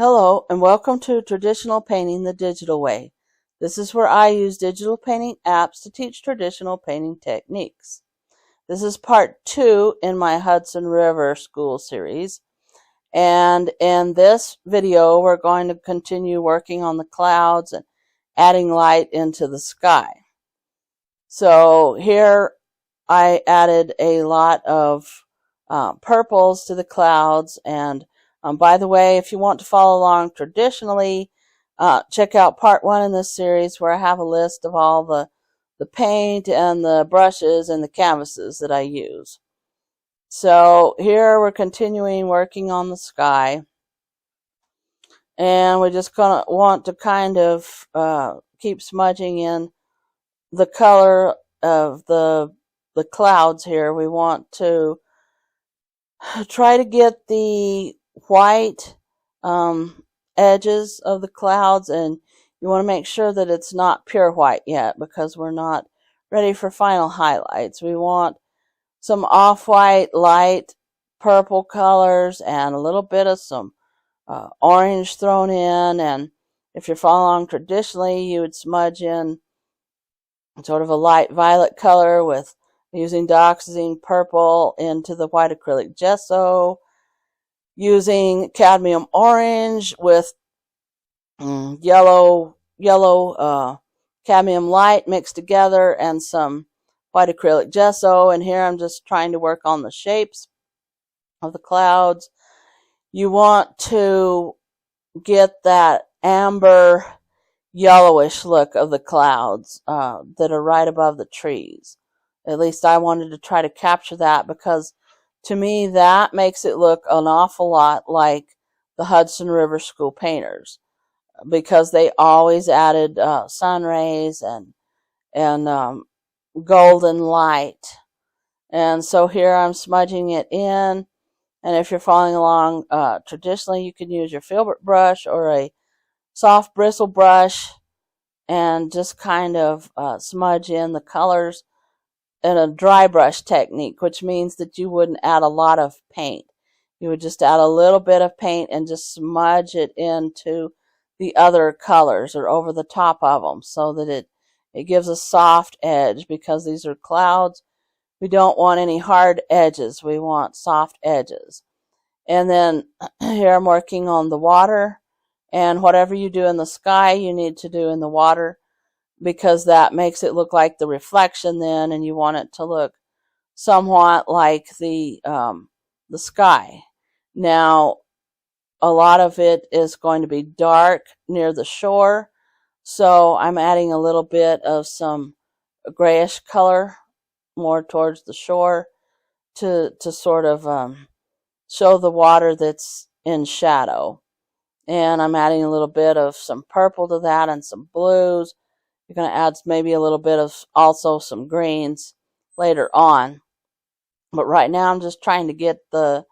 Hello and welcome to Traditional Painting the Digital Way. This is where I use digital painting apps to teach traditional painting techniques. This is part 2 in my Hudson River School series. And in this video, we're going to continue working on the clouds and adding light into the sky. So here I added a lot of purples to the clouds. And by the way, if you want to follow along traditionally, check out part 1 in this series where I have a list of all the paint and the brushes and the canvases that I use. So here we're continuing working on the sky. And we're just going to want to kind of keep smudging in the color of the clouds here. We want to try to get the white edges of the clouds, and you want to make sure that it's not pure white yet because we're not ready for final highlights. We want some off-white, light purple colors and a little bit of some orange thrown in. And if you're following along traditionally, you would smudge in sort of a light violet color with using dioxazine purple into the white acrylic gesso, using cadmium orange with yellow cadmium light mixed together and some white acrylic gesso. And here I'm just trying to work on the shapes of the clouds. You want to get that amber yellowish look of the clouds that are right above the trees. At least I wanted to try to capture that because to me that makes it look an awful lot like the Hudson River School painters, because they always added sun rays and golden light. And so here I'm smudging it in. And if you're following along traditionally, you can use your filbert brush or a soft bristle brush and just kind of smudge in the colors in a dry brush technique, which means that you wouldn't add a lot of paint. You would just add a little bit of paint and just smudge it into the other colors or over the top of them so that it gives a soft edge, because these are clouds. We don't want any hard edges. We want soft edges. And then here I'm working on the water, and whatever you do in the sky, you need to do in the water, because that makes it look like the reflection then, and you want it to look somewhat like the sky. Now, a lot of it is going to be dark near the shore, so I'm adding a little bit of some grayish color more towards the shore to sort of show the water that's in shadow. And I'm adding a little bit of some purple to that and some blues. You're going to add maybe a little bit of also some greens later on. But right now I'm just trying to get the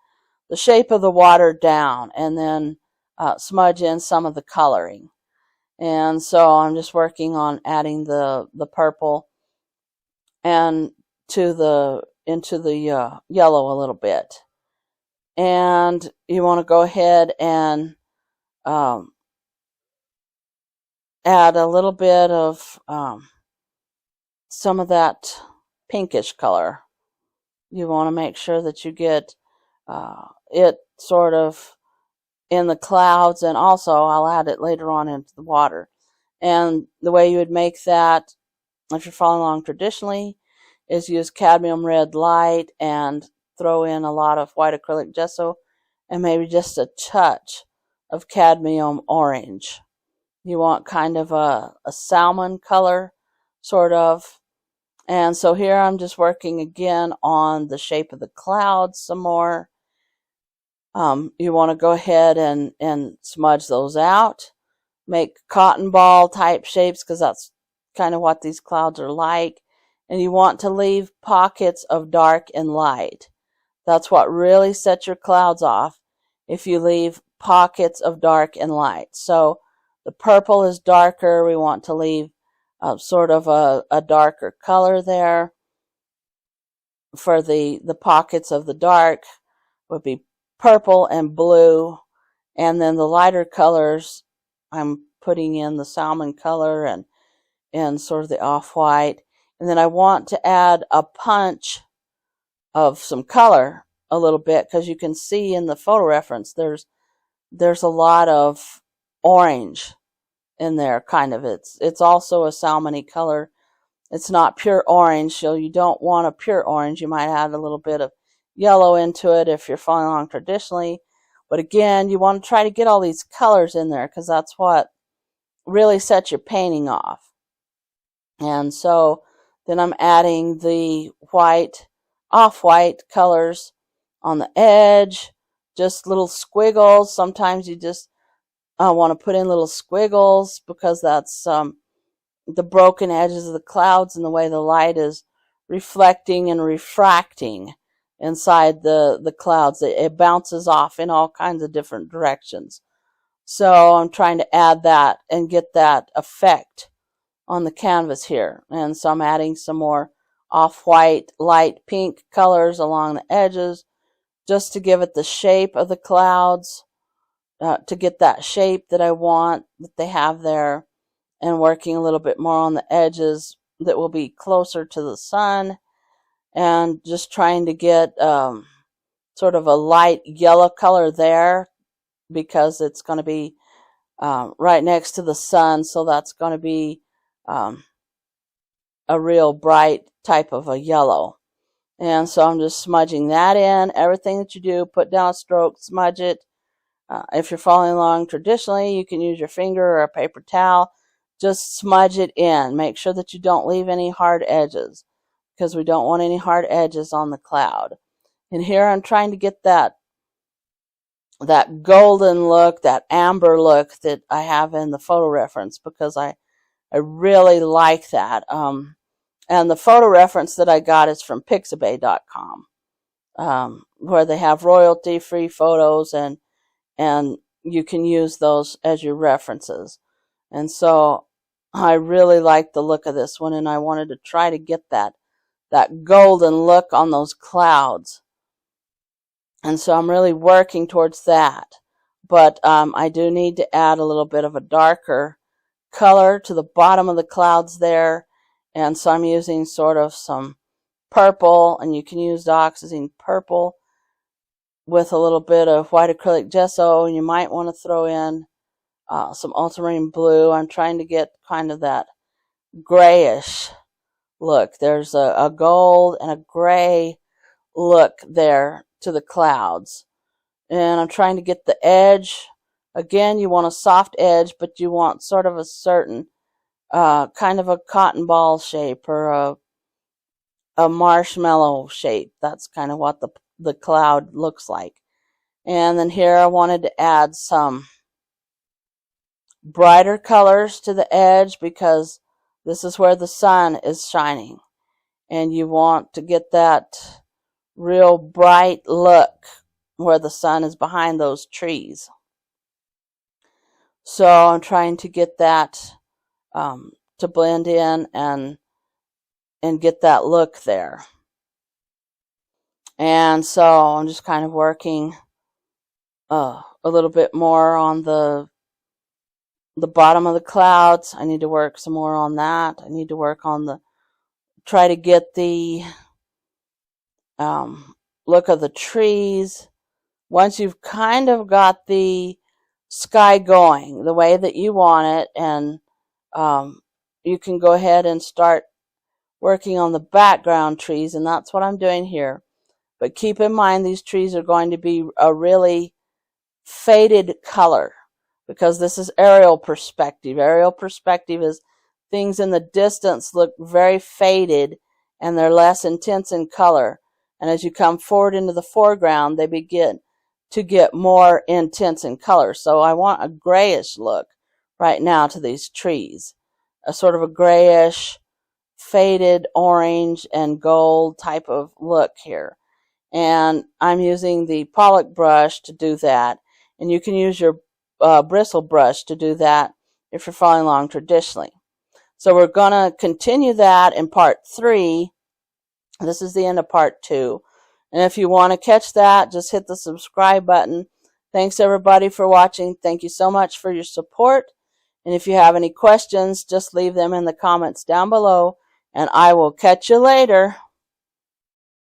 shape of the water down and then smudge in some of the coloring. And so I'm just working on adding the purple and into the yellow a little bit. And you want to go ahead and add a little bit of some of that pinkish color. You want to make sure that you get it sort of in the clouds, and also I'll add it later on into the water. And the way you would make that, if you're following along traditionally, is use cadmium red light and throw in a lot of white acrylic gesso and maybe just a touch of cadmium orange. You want kind of a salmon color, sort of. And so here I'm just working again on the shape of the clouds some more. You want to go ahead and smudge those out. Make cotton ball type shapes, because that's kind of what these clouds are like. And you want to leave pockets of dark and light. That's what really sets your clouds off, if you leave pockets of dark and light. So the purple is darker. We want to leave sort of a darker color there. For the pockets of the dark would be purple and blue, And then the lighter colors, I'm putting in the salmon color and sort of the off-white. And then I want to add a punch of some color a little bit, because you can see in the photo reference there's a lot of orange in there, kind of. It's also a salmony color. It's not pure orange, so you don't want a pure orange. You might add a little bit of yellow into it if you're following along traditionally. But again, you want to try to get all these colors in there, because that's what really sets your painting off. And so then I'm adding the white, off-white colors on the edge, just little squiggles. Sometimes you just want to put in little squiggles, because that's the broken edges of the clouds and the way the light is reflecting and refracting inside the clouds. It bounces off in all kinds of different directions. So I'm trying to add that and get that effect on the canvas here. And so I'm adding some more off-white, light pink colors along the edges, just to give it the shape of the clouds, to get that shape that I want that they have there, and working a little bit more on the edges that will be closer to the sun, and just trying to get sort of a light yellow color there, because it's going to be right next to the sun, so that's going to be a real bright type of a yellow. And so I'm just smudging that in. Everything that you do, put down a stroke, smudge it. If you're following along traditionally, you can use your finger or a paper towel. Just smudge it in. Make sure that you don't leave any hard edges, because we don't want any hard edges on the cloud. And here I'm trying to get that golden look, that amber look that I have in the photo reference, because I really like that. And the photo reference that I got is from pixabay.com, where they have royalty-free photos, and you can use those as your references. And so I really like the look of this one, and I wanted to try to get that golden look on those clouds. And so I'm really working towards that. But I do need to add a little bit of a darker color to the bottom of the clouds there. And so I'm using sort of some purple, and you can use dioxazine purple with a little bit of white acrylic gesso, and you might want to throw in some ultramarine blue. I'm trying to get kind of that grayish look. There's a gold and a gray look there to the clouds. And I'm trying to get the edge. Again, you want a soft edge, but you want sort of a certain kind of a cotton ball shape, or a marshmallow shape. That's kind of what the cloud looks like. And then here I wanted to add some brighter colors to the edge, because this is where the sun is shining, and you want to get that real bright look where the sun is behind those trees. So I'm trying to get that to blend in and get that look there. And so I'm just kind of working a little bit more on the bottom of the clouds. I need to work some more on that. I need to work on try to get the look of the trees. Once you've kind of got the sky going the way that you want it, and you can go ahead and start working on the background trees, and that's what I'm doing here. But keep in mind, these trees are going to be a really faded color, because this is aerial perspective. Aerial perspective is things in the distance look very faded, and they're less intense in color. And as you come forward into the foreground, they begin to get more intense in color. So I want a grayish look right now to these trees. A sort of a grayish, faded orange and gold type of look here. And I'm using the Pollock brush to do that. And you can use your bristle brush to do that if you're following along traditionally. So we're going to continue that in part 3. This is the end of part 2. And if you want to catch that, just hit the subscribe button Thanks everybody for watching. Thank you so much for your support. And if you have any questions, just leave them in the comments down below, and I will catch you later.